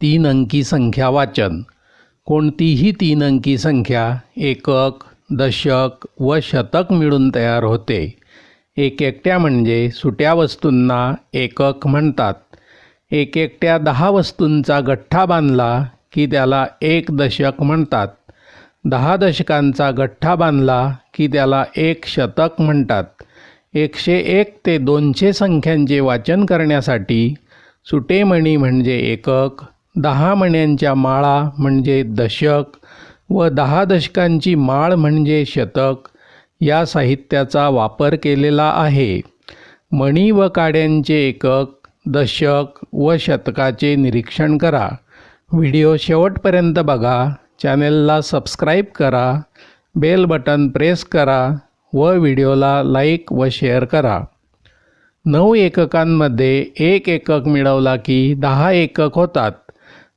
तीन अंकी संख्या वाचन. कोणतीही तीन अंकी संख्या एकक, दशक व शतक मिळून तयार होते. एकएकट्या म्हणजे सुट्या वस्तूंना एकक म्हणतात. एकएकट्या 10 वस्तूंचा गठ्ठा बांधला की त्याला एक दशक म्हणतात. 10 दशकांचा गठ्ठा बांधला की त्याला एक शतक म्हणतात. 101 ते 200 संख्यांचे वाचन करण्यासाठी सुटे मणी म्हणजे एकक, 10 मण्यांच्या माळा म्हणजे दशक व 10 दशकांची माळ म्हणजे शतक या साहित्याचा वापर केलेला आहे. मणी व काड्यांचे एकक, दशक व शतकाचे निरीक्षण करा. व्हिडिओ शेवटपर्यंत बघा. चॅनेलला सबस्क्राईब करा, बेल बटन प्रेस करा व व्हिडिओला लाईक व शेअर करा. 9 एककांमध्ये एक एकक मिळवला की 10 एकक होतात.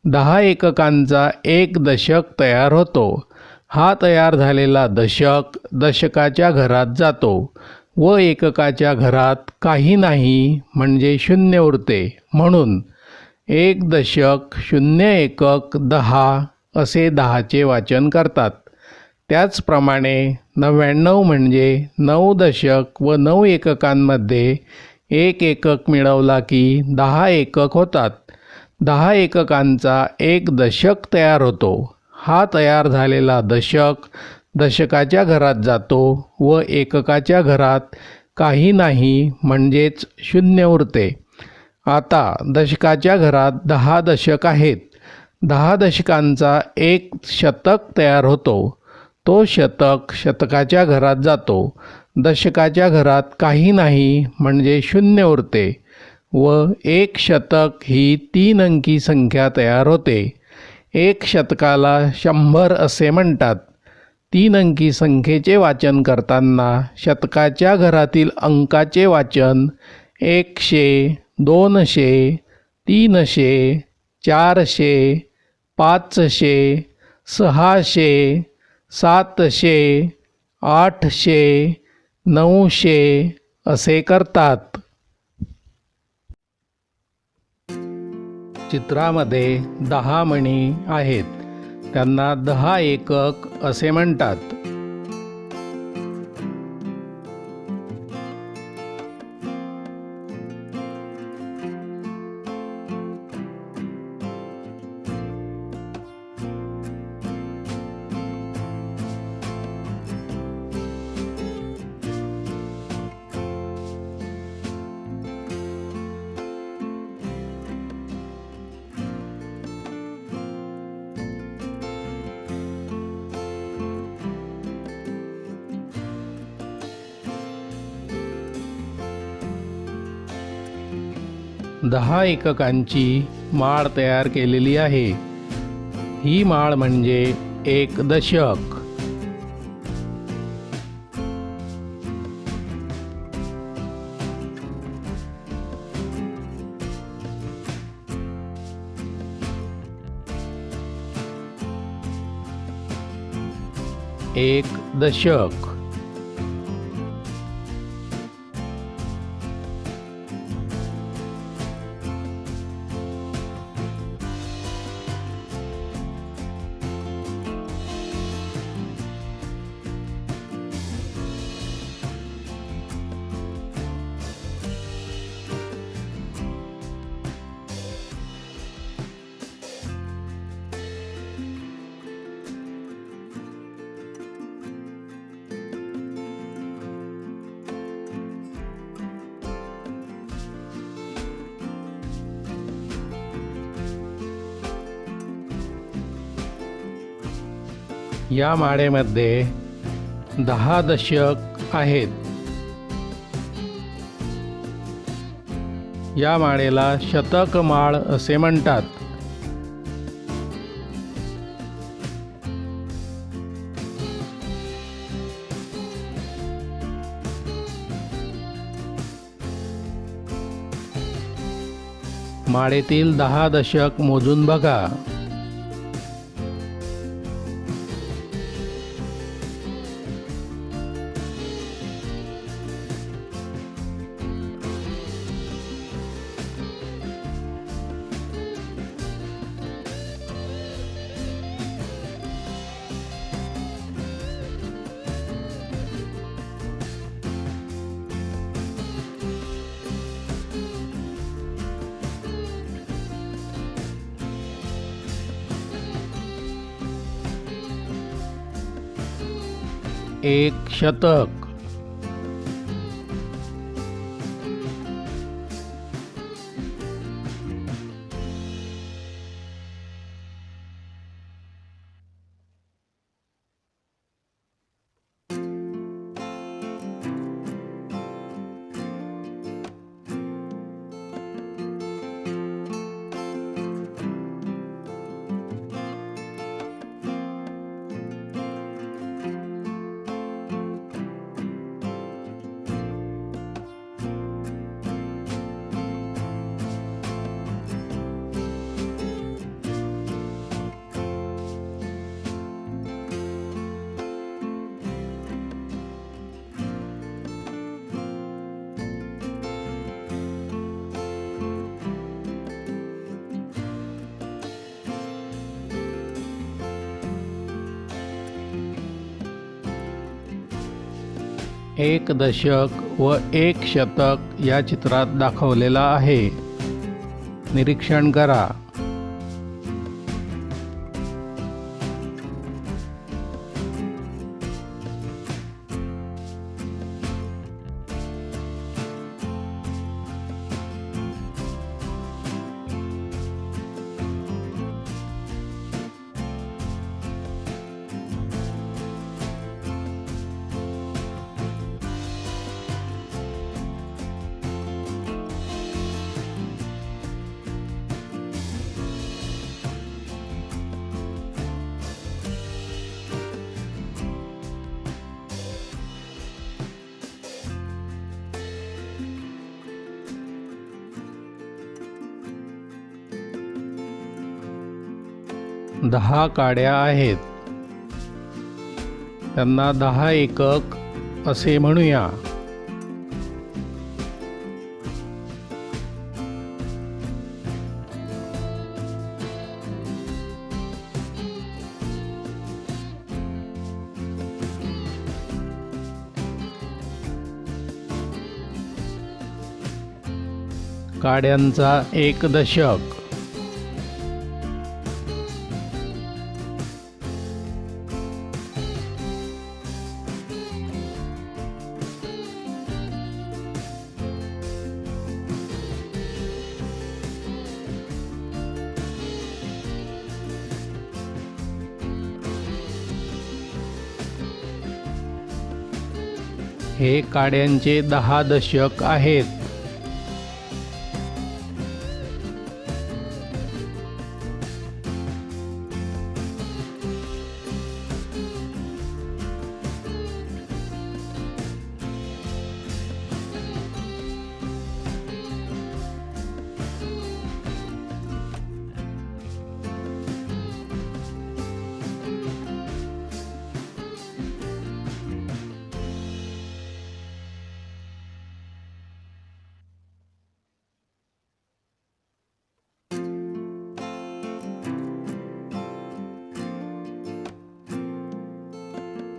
10 एककांचा एक दशक तयार होतो. हा तयार झालेला दशक दशकाच्या घरात जातो व एककाच्या घरात काही नाही म्हणजे शून्य उरते. म्हणून 1 दशक 0 एकक 10 असे 10चे वाचन करतात. त्याचप्रमाणे 99 म्हणजे 9 दशक व 9 एककांमध्ये एक एकक मिळवला की 10 एकक होतात. 10 एककांचा एक दशक तयार होतो. हा तयार झालेला दशक दशकाच्या घरात जातो व एककाच्या घरात काही नाही म्हणजेच शून्य उरते. आता दशकाच्या घरात 10 दशक आहेत. 10 दशकांचा एक शतक तयार होतो. तो शतक शतकाच्या घरात जातो. दशकाच्या घरात काही नाही म्हणजे शून्य उरते व एक शतक ही 3 अंकी संख्या तयार होते. एक शतकाला 100 असे म्हणतात. 3 अंकी संख्येचे वाचन करताना शतकाच्या घरातील अंकाचे वाचन 100, 200, 300, 400, 500, 600, 700, 800, 900 असे करतात. चित्रामध्ये 10 मणी आहेत. त्यांना 10 एकक असे म्हणतात. दहा एककांची माळ तयार केलेली आहे. ही माळ म्हणजे एक दशक. एक दशक. या माळेमध्ये 10 दशक आहेत. या माळेला शतक माळ असे म्हणतात. माळेतील 10 दशक मोजून बघा. एक शतक. एक दशक व एक शतक या चित्रात दाखवलेला आहे. निरीक्षण करा. दहा काड्या आहेत. त्यांना 10 एकक असे म्हणूया. काड्यांचा एक दशक. हे काड्यांचे 10 दशक आहेत.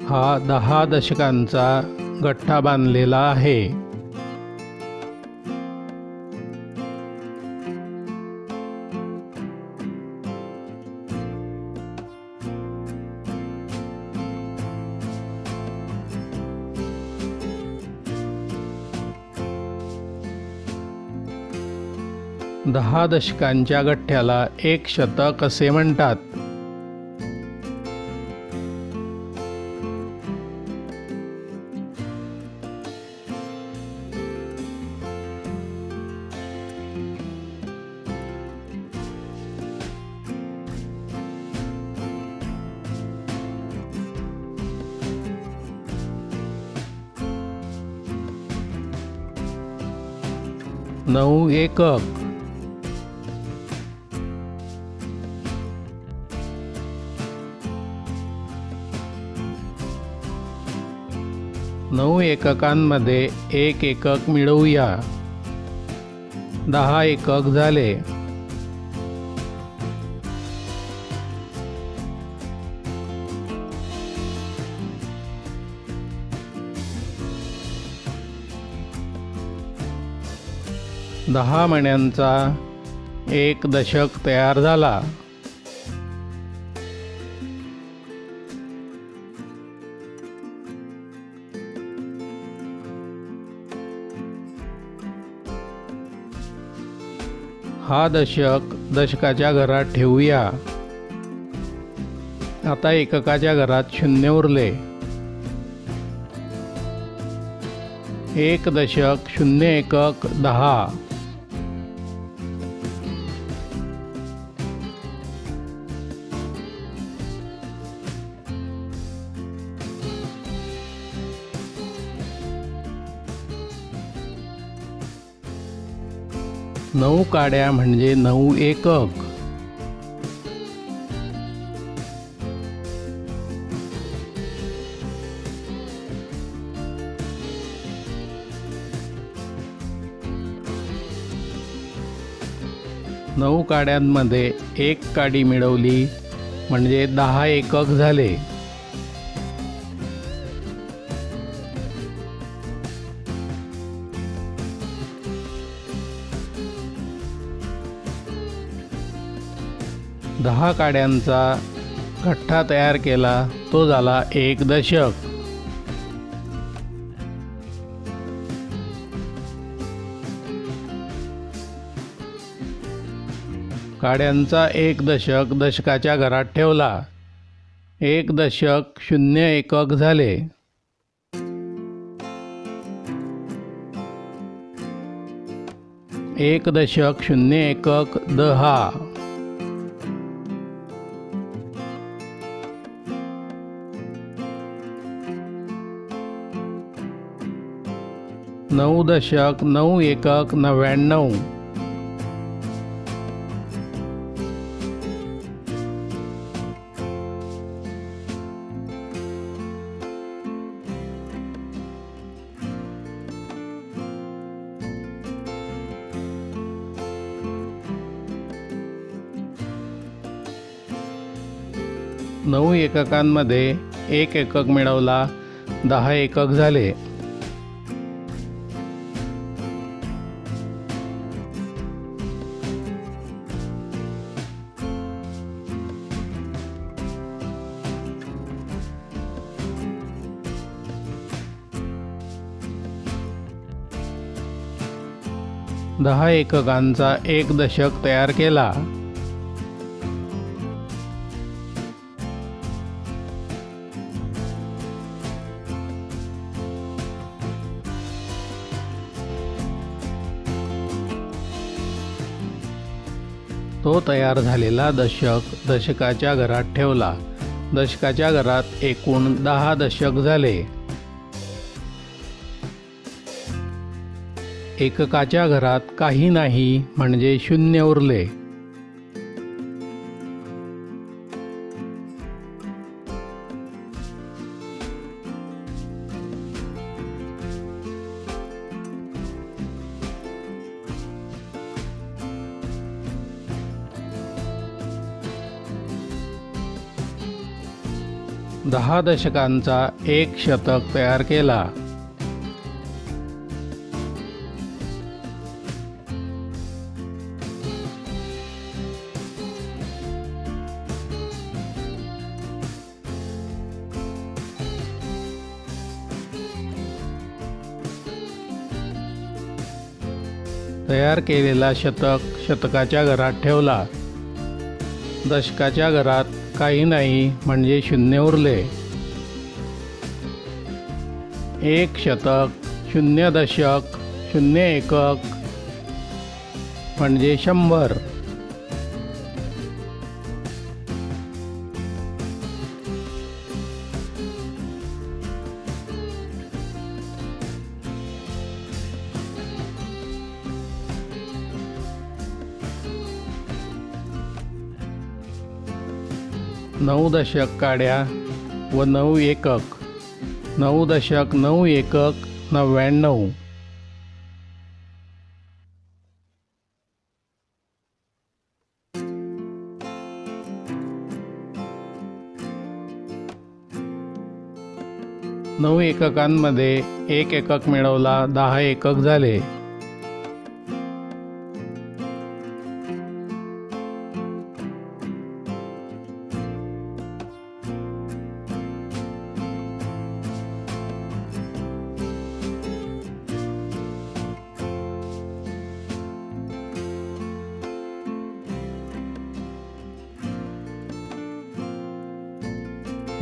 हा 10 दशकांचा गठ्ठा बांधलेला आहे. दहा दशकांच्या गठ्ठ्याला एक शतक असे म्हणतात. नऊ एकक. नऊ एककांमध्ये एक एकक मिळवूया. 10 एकक झाले. दहा मण्यांचा एक दशक तयार झाला. हा दशक दशकाच्या घरात ठेवूया. आता एककाच्या घरात शून्य उरले. 1 दशक 0 एकक 10. 9 काड्या म्हणजे 9 एकक. 9 काड्यांमध्ये 1 काडी मिळवली म्हणजे 10 एकक झाले. दहा काड्यांचा गठ्ठा तयार केला तो झाला 1 दशक. काड्यांचा 1 दशक दशकाच्या घरात ठेवला. 1 दशक 0 एकक झाले. एक दशक 0 एकक 10. 9 दशक 9 एकक 99. 9 एककांमध्ये 1 एकक मिळवला 10 एकक झाले. दहा एककांचा 1 दशक तयार केला. तो तयार झालेला दशक दशकाच्या घरात ठेवला. दशकाच्या घरात एकूण 10 दशक झाले. एककाच्या घरात काही नाही म्हणजे शून्य उरले. दहा दशकांचा 1 शतक तयार केला. तयार केलेला शतक शतकाच्या घरात ठेवला. दशकाच्या घरात काही नाही म्हणजे शून्य उरले. 1 शतक 0 दशक 0 एकक म्हणजे 100. नऊ दशक काड्या व 9 एकक. 9 दशक 9 एकक 99. 9 एककांमध्ये 1 एकक मिळवला 10 एकक झाले.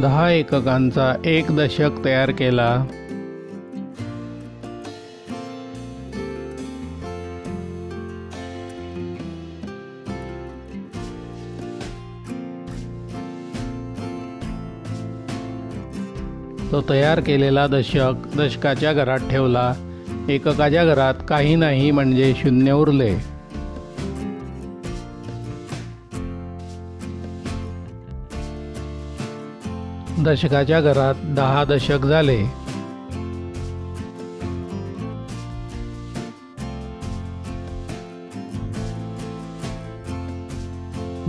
10 एककांचा एक दशक तयार केला। तो तयार केलेला दशक दशकाच्या घरात ठेवला। एककाच्या घरात काही नाही म्हणजे शून्य उरले। दशकाच्या घरात 10 दशक झाले।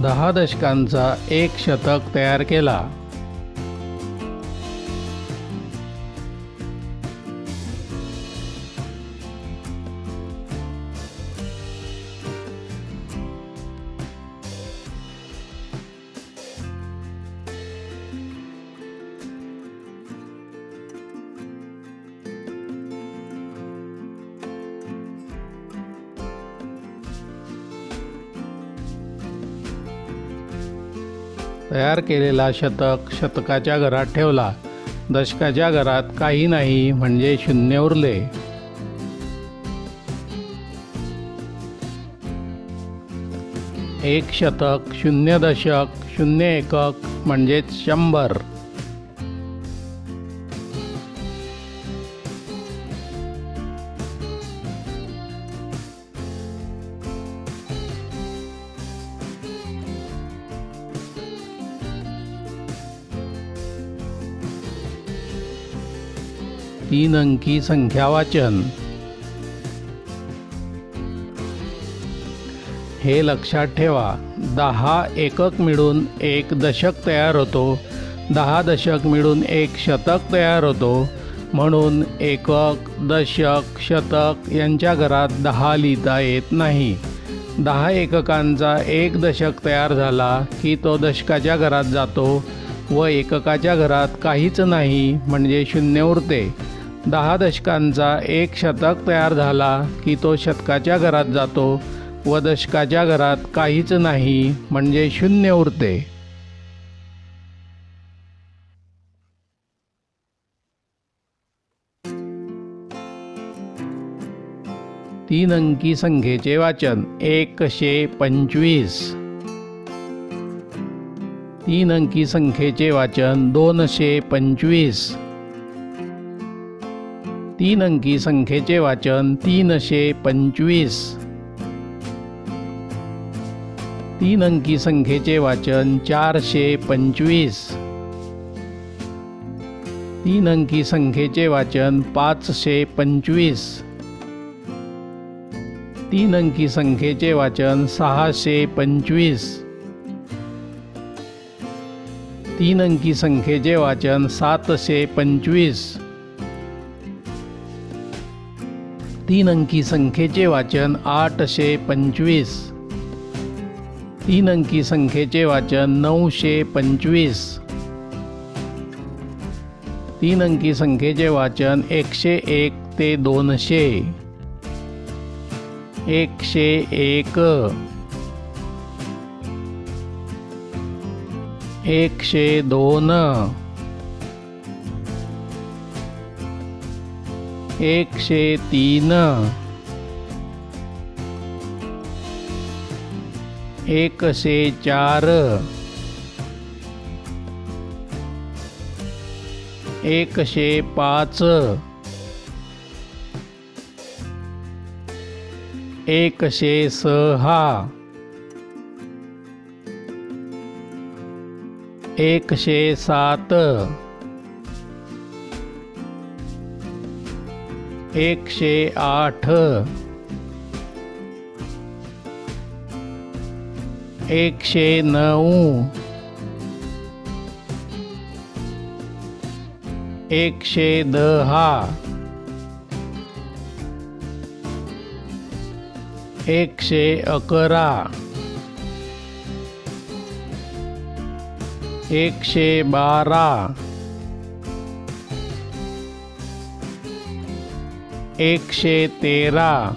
दहा दशकांचा एक शतक तयार केला। तयार केलेला शतक शतकाच्या घरात ठेवला। दशकाच्या घरात काही नाही म्हणजे शून्य उरले। एक शतक, शून्य दशक, शून्य एकक म्हणजेच 100। तीन अंकी संख्या वाचन। हे लक्षात ठेवा, 10 एकक मिळून एक दशक तयार होतो। 10 दशक मिळून एक शतक तयार होतो। म्हणून एकक, दशक, शतक यांच्या घरात 10 लिहिता येत नाही। 10 एककांचा एक दशक तयार झाला की तो दशकाच्या घरात जातो व एककाच्या घरात काहीच नाही म्हणजे शून्य उरते। 10 दशकांचा एक शतक तयार झाला की तो शतकाच्या घरात जातो व दशकाच्या घरात काहीच नाही म्हणजे शून्य उरते। तीन अंकी संख्येचे वाचन 125। तीन अंकी संख्येचे वाचन 225। तीन अंकी संख्येचे वाचन 325। तीन अंकी संख्येचे वाचन 425। तीन अंकी संख्येचे वाचन 525। तीन अंकी संख्येचे वाचन 625। तीन अंकी संख्येचे वाचन 725। तीन अंकी संख्येचे वाचन 825। तीन अंकी संख्येचे वाचन 925। तीन अंकी संख्येचे वाचन 101 ते 200। 101 102 103 104 105 106 107 108 109 110 111 112 113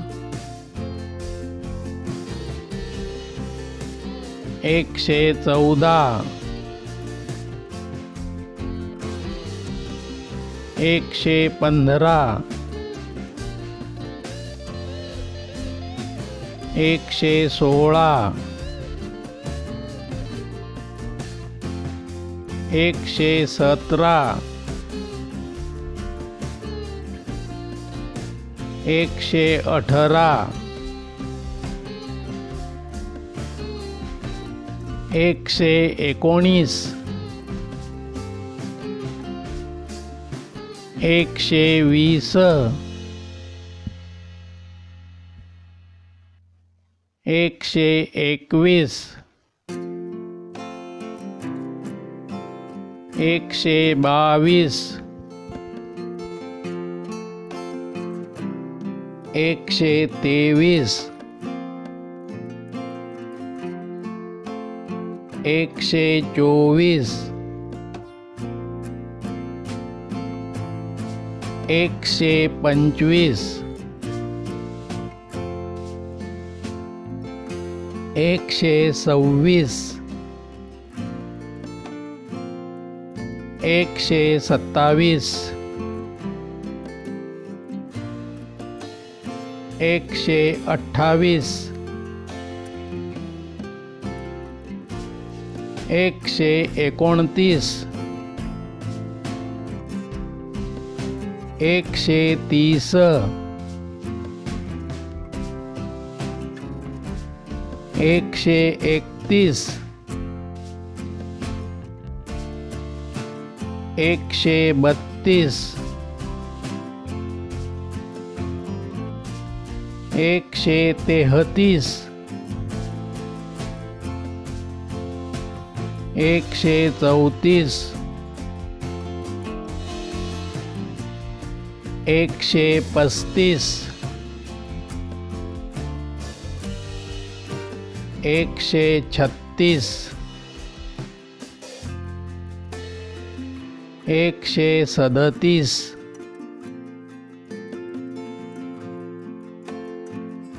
114 115, 116, 117, 118, 119, 120, 121, 122, 123, 124, 125, 126, 127, 128, 129, 130, 131, 132, 133, 134, 135, 136, 137, 138, 139,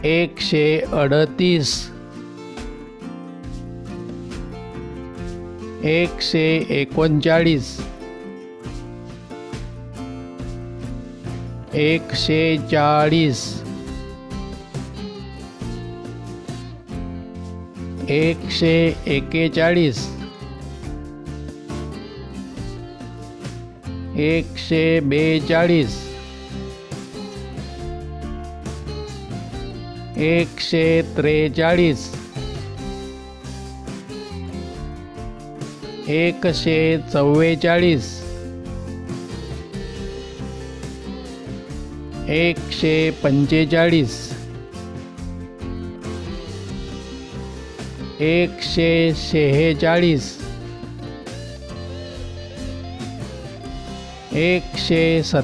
140, 141, 142, 143, 144,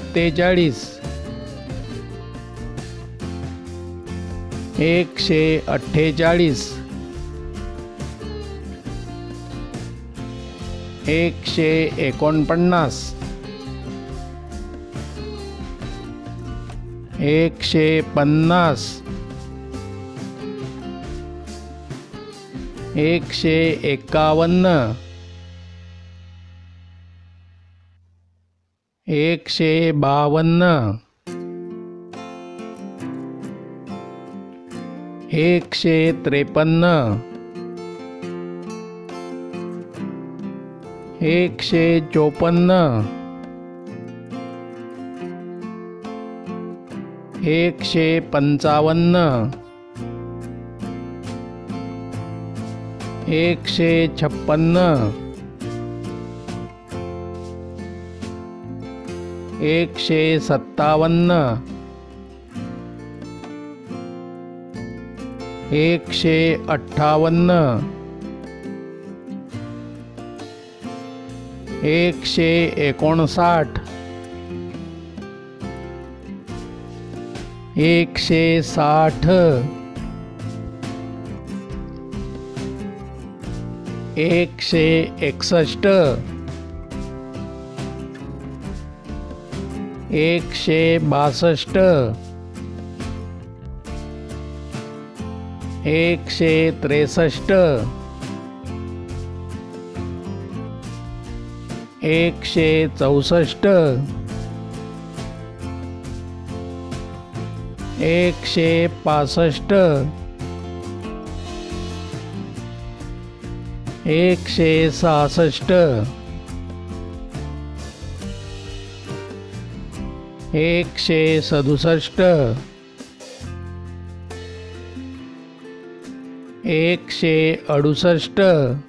145, 146, 147, 148, 149, 150, 151, 152, 153, 154, 155, 156, 157, 158, 159, 160, 161, 162, 163, 164, 165 166 167 168 169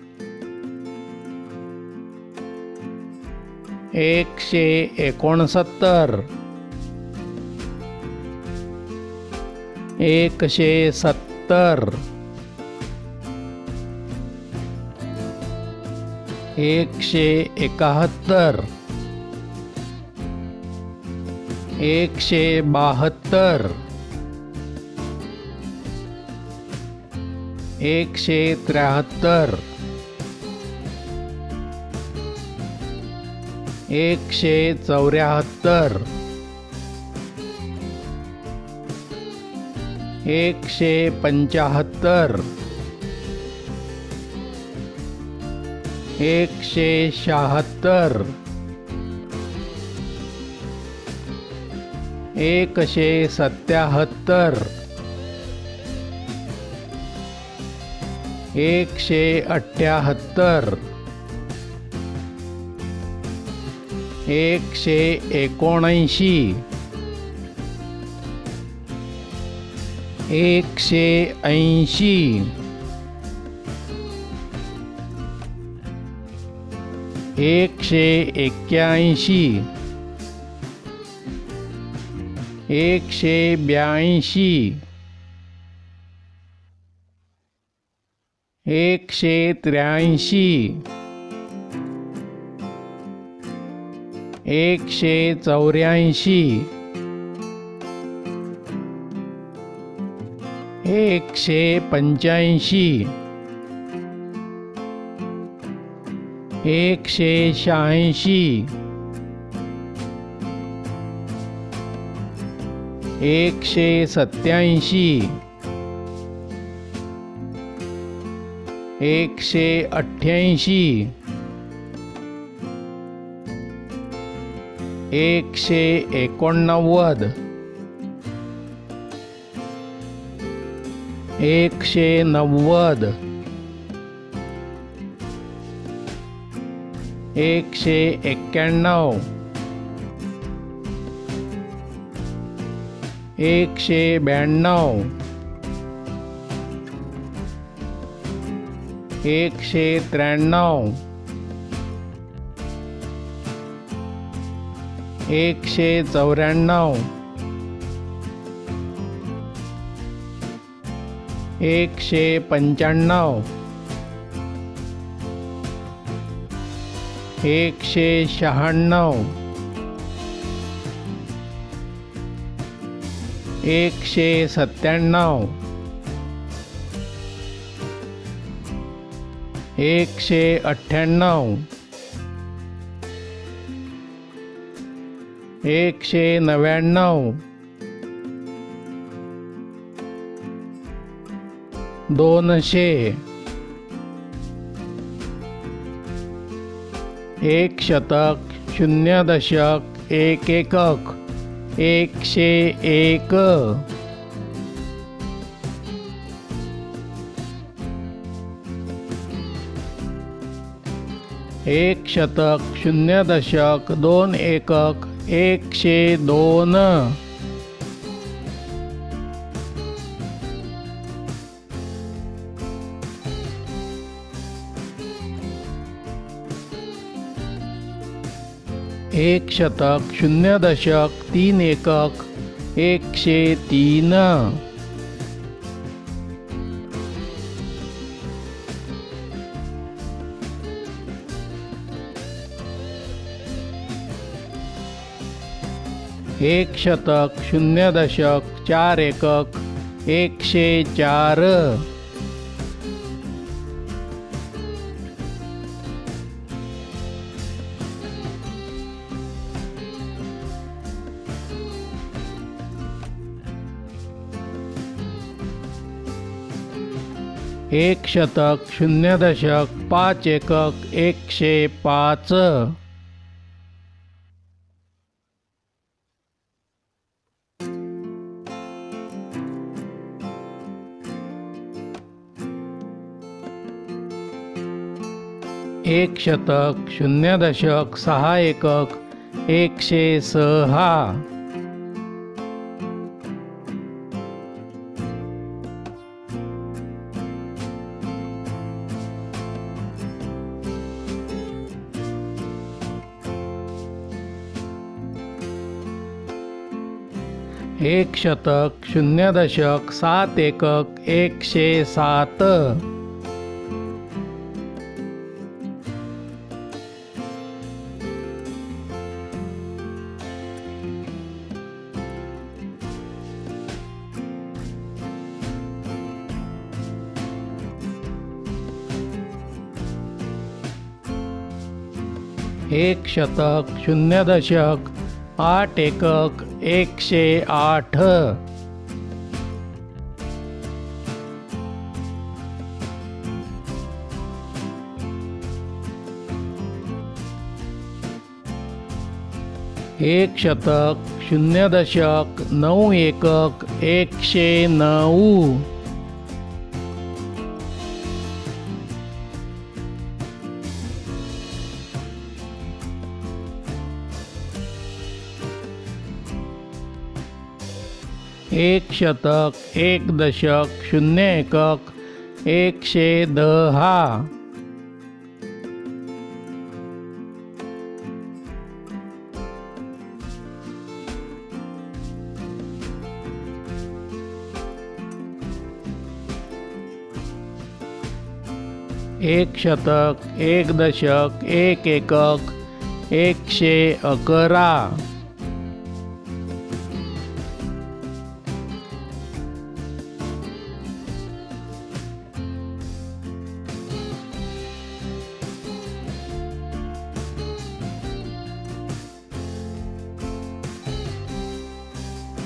170 171 172 173 174 175 176 177 178 179 180 181 182 183 184 185 186 187 188 189 190 191 192 193 194 195 196 197 198 199 200 1 शतक 0 दशक 1 एकक 101 1 शतक 0 दशक 2 एकक 102 1 शतक 0 दशक 3 एकक 103 1 शतक 0 दशक 4 एकक 104 1 शतक 0 दशक 5 एकक 105 1 एक शतक, शून्य दशक, 6 एकक, 106. एक शतक, शून्य दशक, 7 एकक, 107. एक शतक, शून्य दशक, 8 एकक, 108. एक शतक, शून्य दशक, 9 एकक, 109. एक शतक, एक दशक, शून्य एकक, 110. एक शतक, एक दशक, 1 एकक, 111.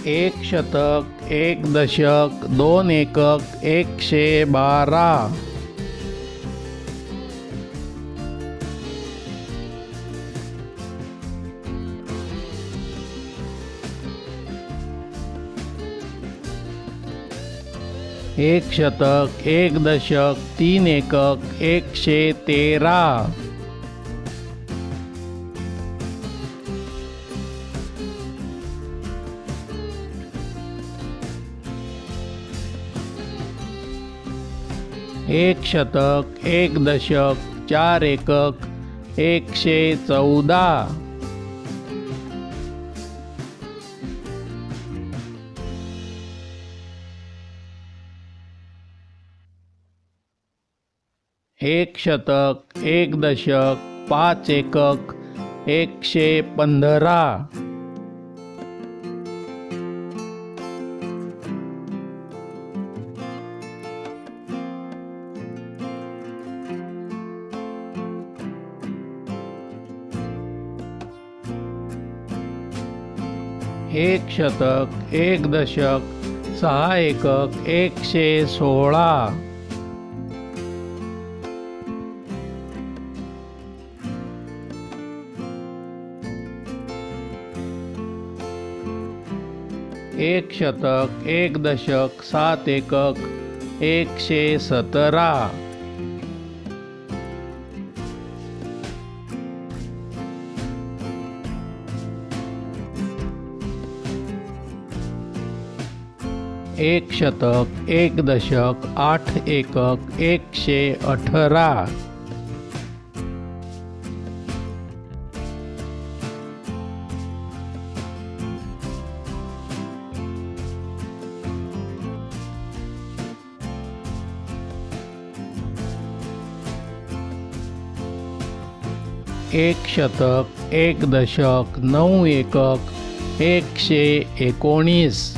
एक शतक, एक दशक, 2 एकक, 112. एक शतक, एक दशक, 3 एकक, 113. एक शतक, एक दशक, 4 एकक, 114. एक शतक, एक दशक, 5 एकक, 115. एक शतक, एक दशक, 6 एकक, 116. एक शतक, एक दशक, 7 एकक, 117. एक शतक, एक दशक, 8 एकक, 118. एक शतक, एक दशक, 9 एकक, 119.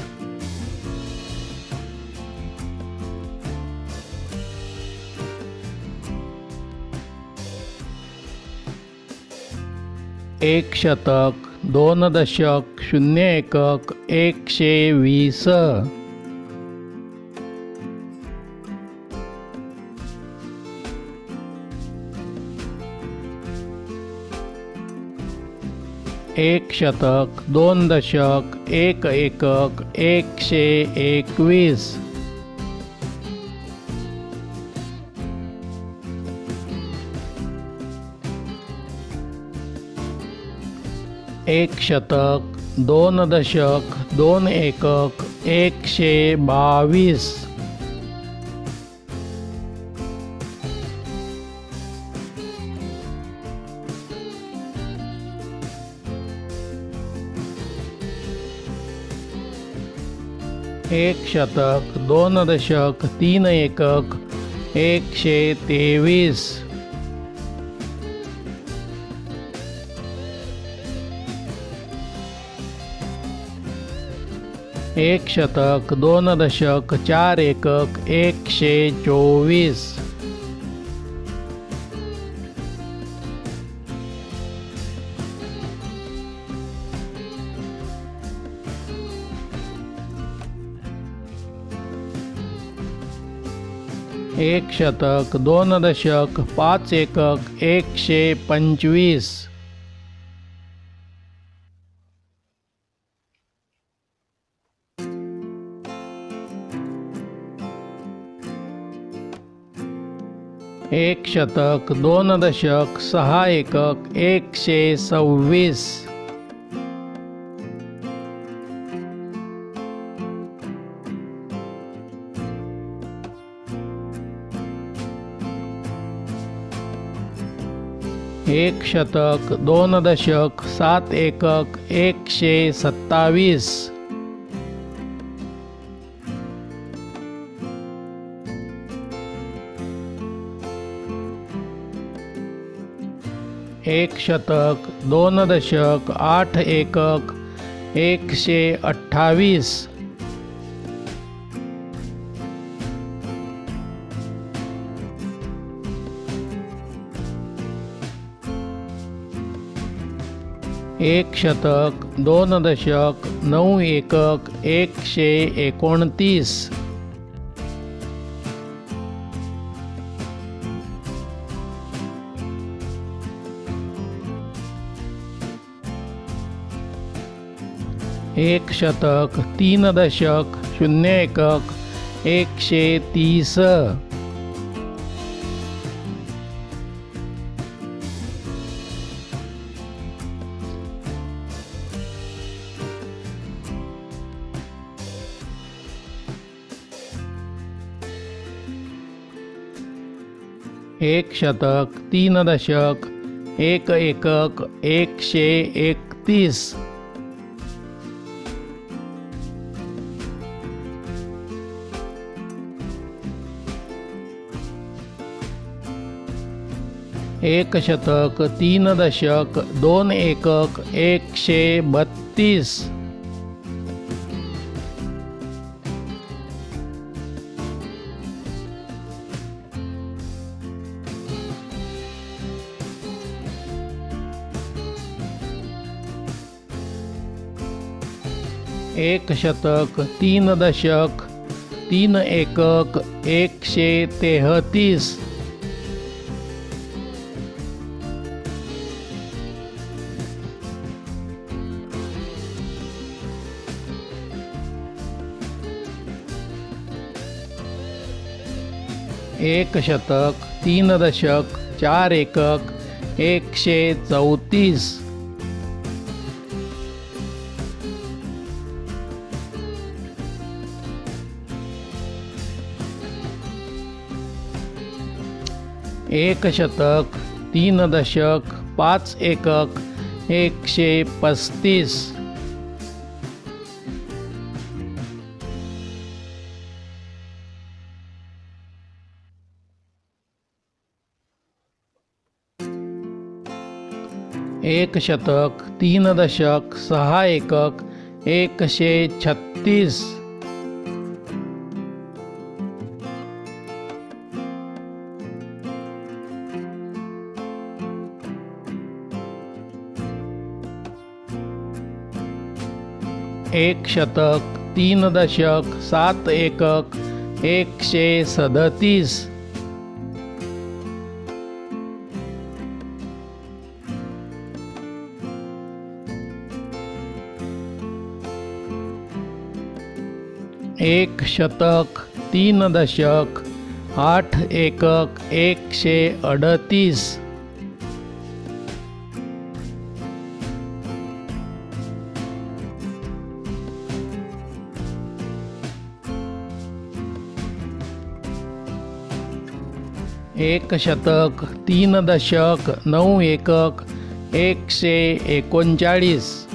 एक शतक, 2 दशक, 0 एकक, 120. एक शतक, 2 दशक, 1 एकक, 121. एक शतक, दोन दशक, दोन एकक, 122. एक शतक, दोन दशक, तीन एकक, 123. एक शतक, दोन दशक, चार एकक, 124. एक शतक, दोन दशक, पाच एकक, 125. एक शतक, दोन दशक, सहा एकक, 126. एक शतक, दोन दशक, सात एकक, 127. एक शतक, दोन दशक, आठ एकक, 128. एक शतक, दोन दशक, नऊ एकक, 129. एक शतक, तीन दशक, शून्य एकक, 130. एक शतक, तीन दशक, एक एकक, 131. एक शतक, तीन दशक, दोन एकक, 132. एक शतक, तीन दशक, तीन एकक, 133. एक शतक, तीन दशक, चार एकक, 134. एक शतक, तीन दशक, पाच एकक, 135. एक शतक, तीन दशक, सहा एकक, 136. एक शतक, तीन दशक, सात एकक, 137. एक शतक, तीन दशक, आठ एकक, 138. एक शतक, 3 दशक, 9 एकक, 139.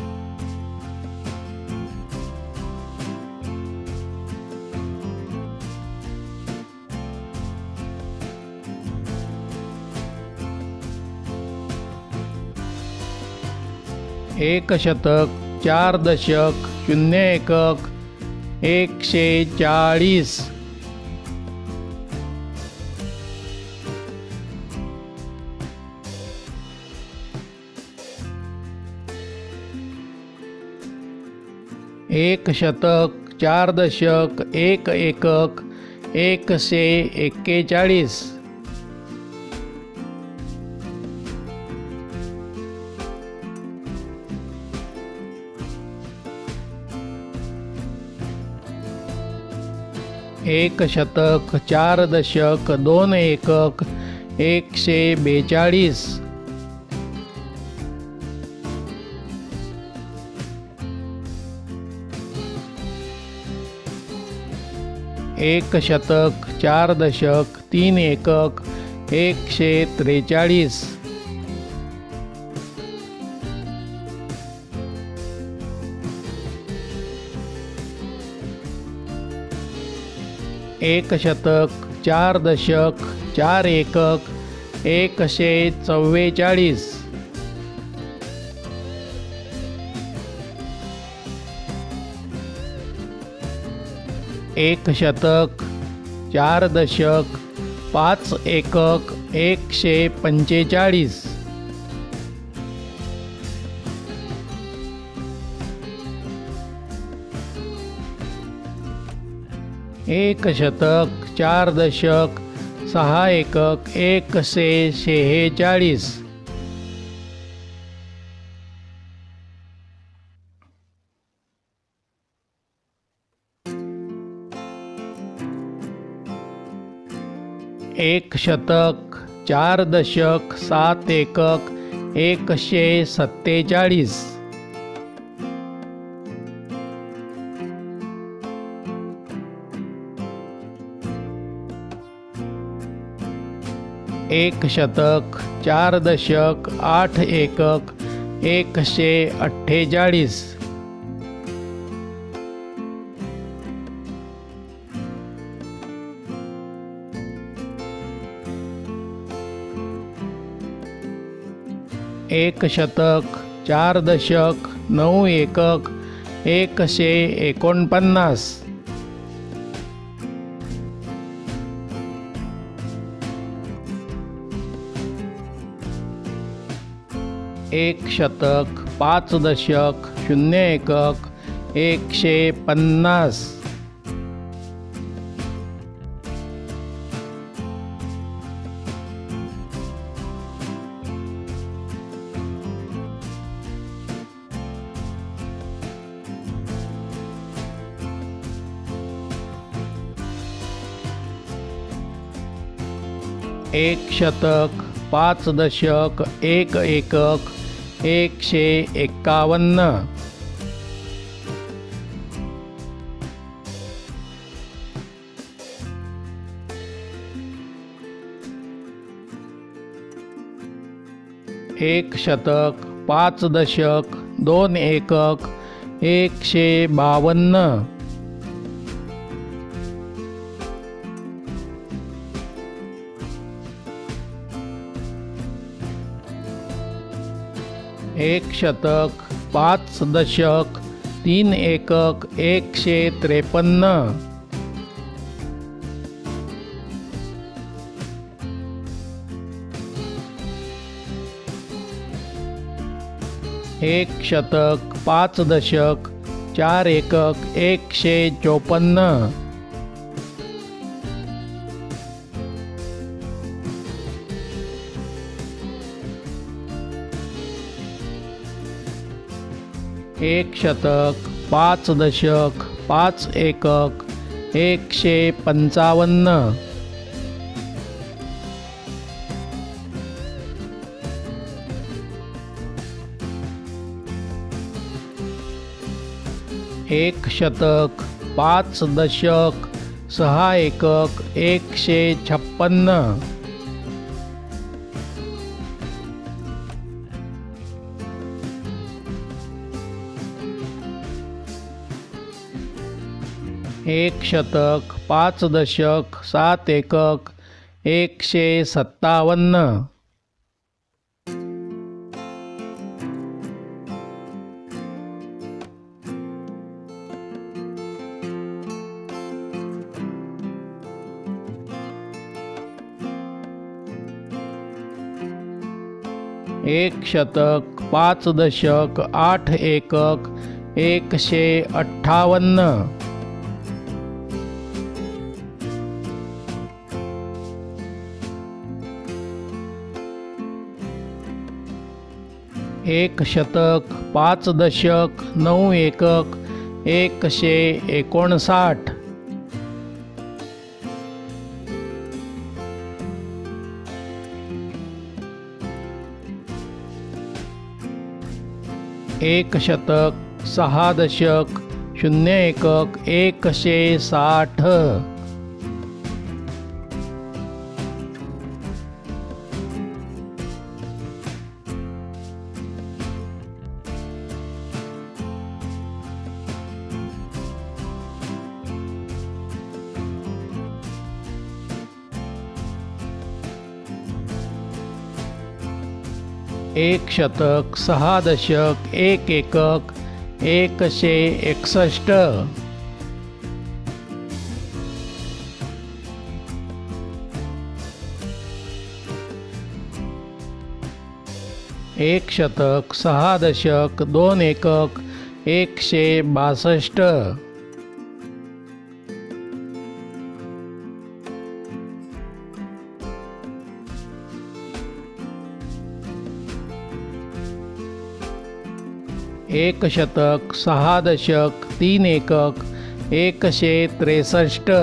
एक शतक, 4 दशक, 0 एकक, 140. एक शतक, 4 दशक, 1 एकक, 141. एक शतक, 4 दशक, 2 एकक, 142. एक शतक, 4 दशक, 3 एकक, 143. एक शतक, 4 दशक, 4 एकक, 144. एक शतक, 4 दशक, 5 एकक, 145. एक शतक, 4 दशक, 6 एकक, 146. एक शतक, 4 दशक, 7 एकक, 147. एक शतक, 4 दशक, 8 एकक, 148. एक शतक, 4 दशक, 9 एकक, 149. एक शतक, 5 दशक, 0 एकक, 150. एक शतक, 5 दशक, 1 एकक, 151. एक शतक, 5 दशक, 2 एकक, 152. एक शतक, 5 दशक, 3 एकक, 153. एक शतक, 5 दशक, 4 एकक, 154. एक शतक, 5 दशक, 5 एकक, 155. एक शतक, 5 दशक, 6 एकक, 156. एक शतक, 5 दशक, 7 एकक, 157. एक शतक, 5 दशक, 8 एकक, 158. एक शतक, 5 दशक, 9 एकक, 159. एक शतक, 6 दशक, 0 एकक, 160. एक शतक, 6 दशक, 1 एकक, 161. एक शतक, 6 दशक, 2 एकक, 162. एक शतक, 6 दशक, 3 एकक, 163.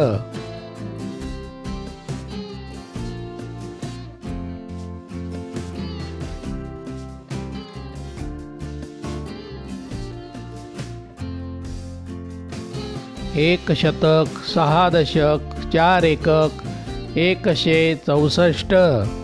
एक शतक, 6 दशक, 4 एकक, 164.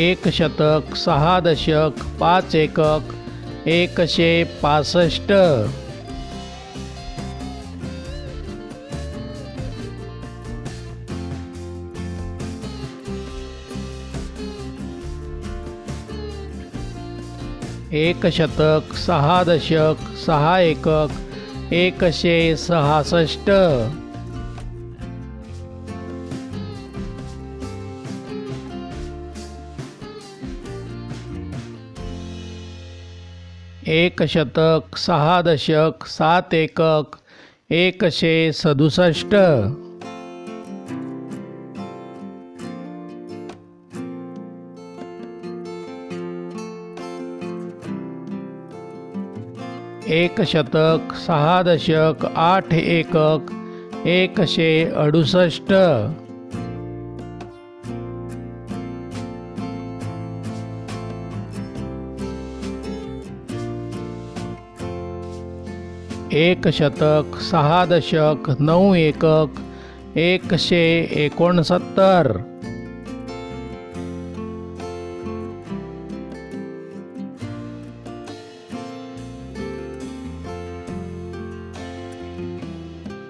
एक शतक, 6 दशक, 5 एकक, 165. एक शतक, 6 दशक, 6 एकक, 166. एक शतक, 6 दशक, 7 एकक, 167. एक शतक, 6 दशक, 8 एकक, 168. एक शतक, 6 दशक, 9 एकक, 169.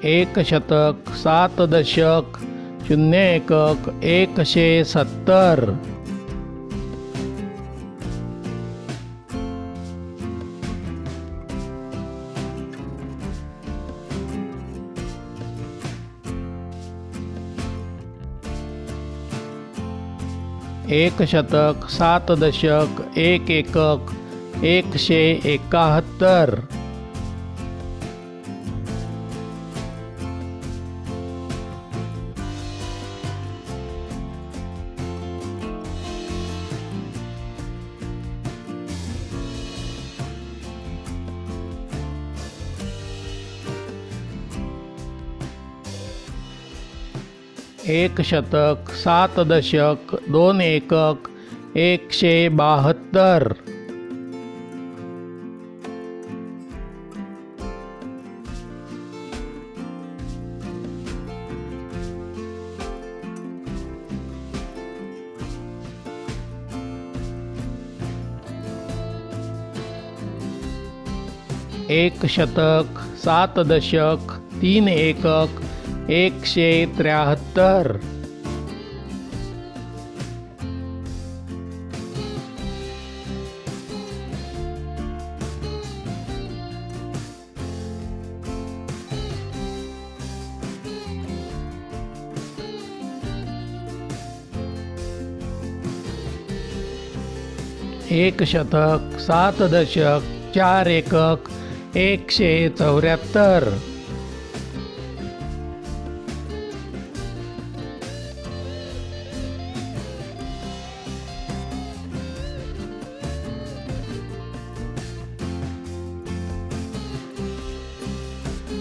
एक शतक, 7 दशक, 0 एकक, 170. एक शतक, 7 दशक, 1 एकक, 171. एक शतक, 7 दशक, 2 एकक, 172. एक शतक 7 दशक 3 एकक 173. एक शतक 7 दशक 4 एकक 174.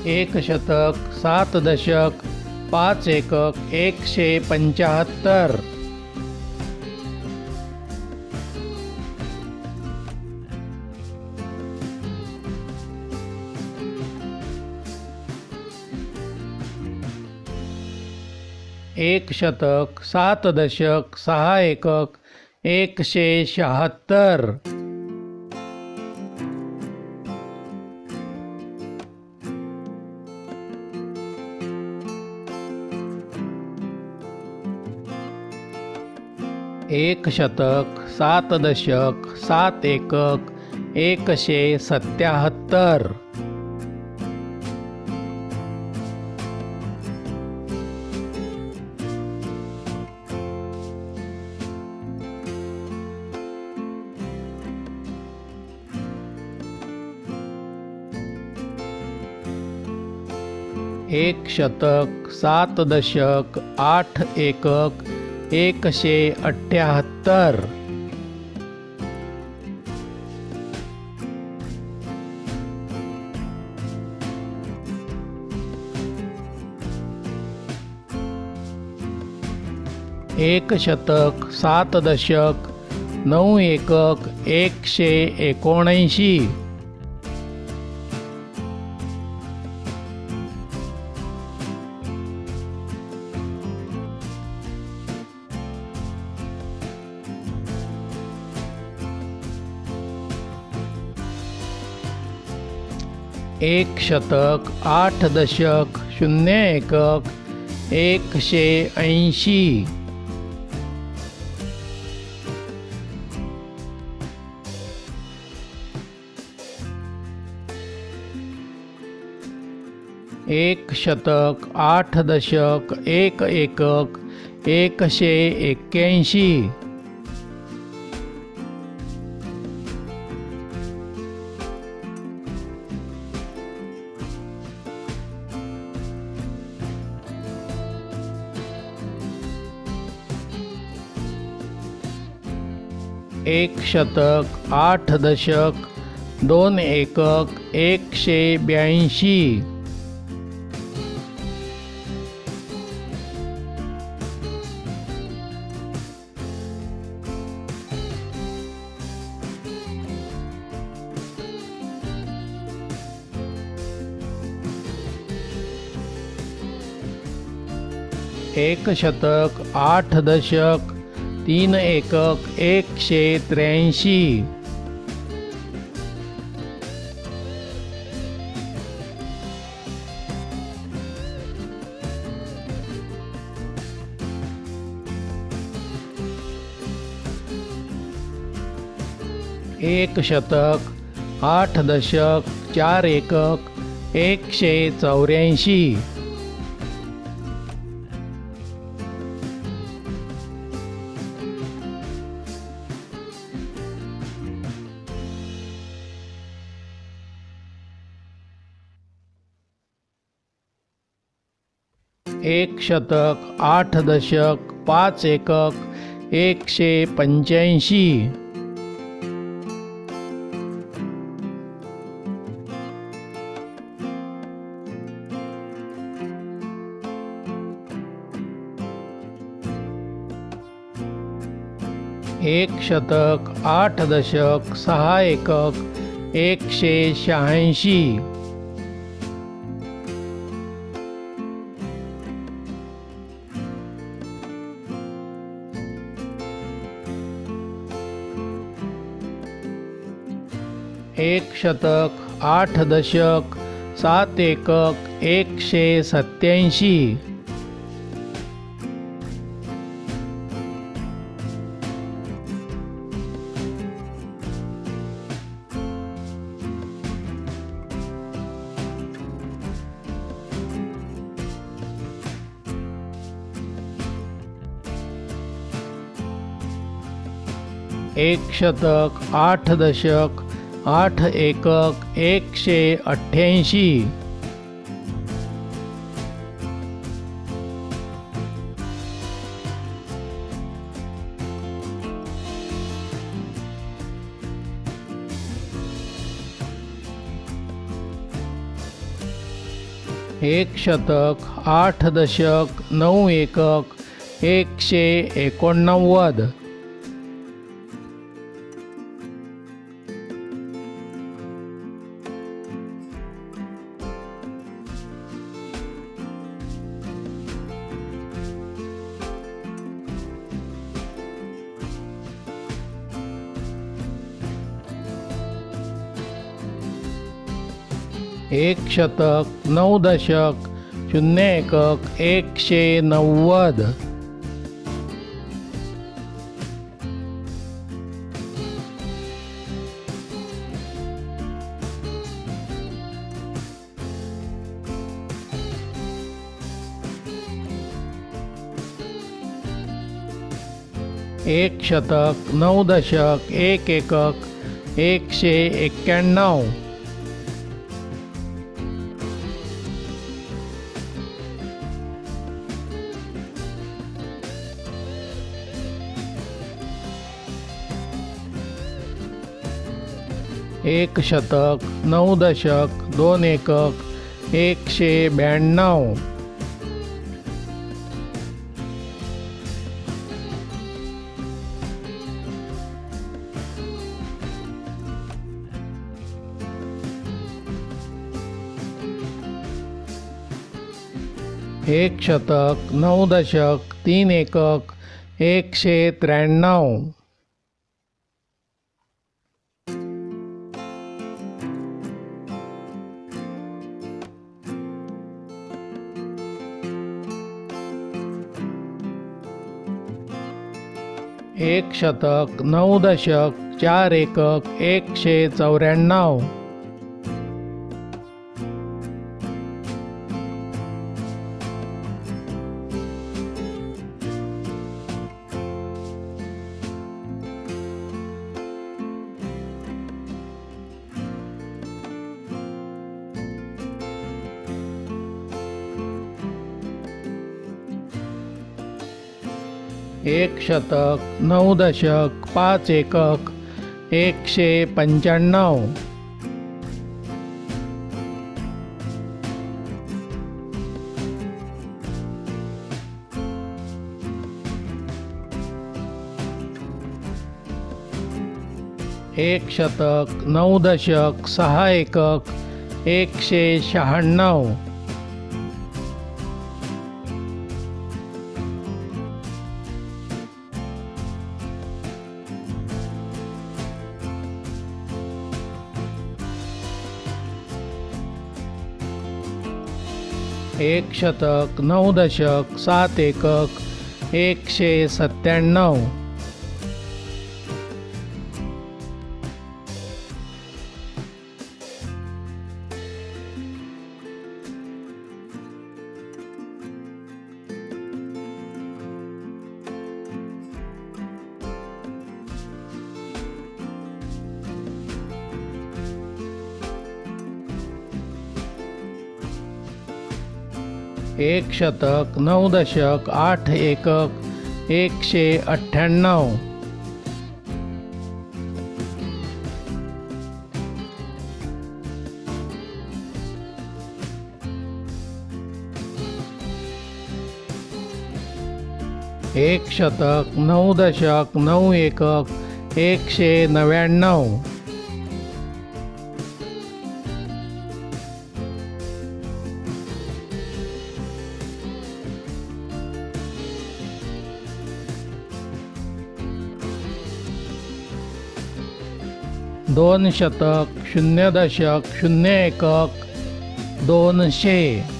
एक शतक 7 दशक 5 एकक 175. एक शतक 7 दशक 6 एकक 176. एक शतक 7 दशक 7 एकक 177. एक शतक 7 दशक 8 एकक 178. एक शतक 7 दशक 9 एकक 179. एक शतक 8 दशक 0 एकक 180. एक शतक 8 दशक 1 एकक 181. एक शतक 8 दशक 2 एकक 182. एक शतक 8 दशक 3 एकक 183. एक शतक 8 दशक 4 एकक 184. एक शतक 8 दशक 5 एकक 185. एक शतक 8 दशक 6 एकक 186. एक शतक 8 दशक 7 एकक 187. एक शतक 8 दशक 8 एकक 188. एक शतक 8 दशक 9 एकक 189. एक शतक 9 दशक 0 एकक 190. एक शतक 9 दशक 1 एकक 191. एक शतक 9 दशक 2 एकक 192. एक शतक 9 दशक 3 एकक 193. एक शतक 9 दशक 4 एकक 194. एक शतक 9 दशक 5 एकक 195. एक शतक 9 दशक 6 एकक 196. एक शतक 9 दशक 7 एकक 197. एक शतक 9 दशक 8 एकक 198. एक शतक 9 दशक 9 एकक 199. 2 शतक 0 दशक 0 एकक 200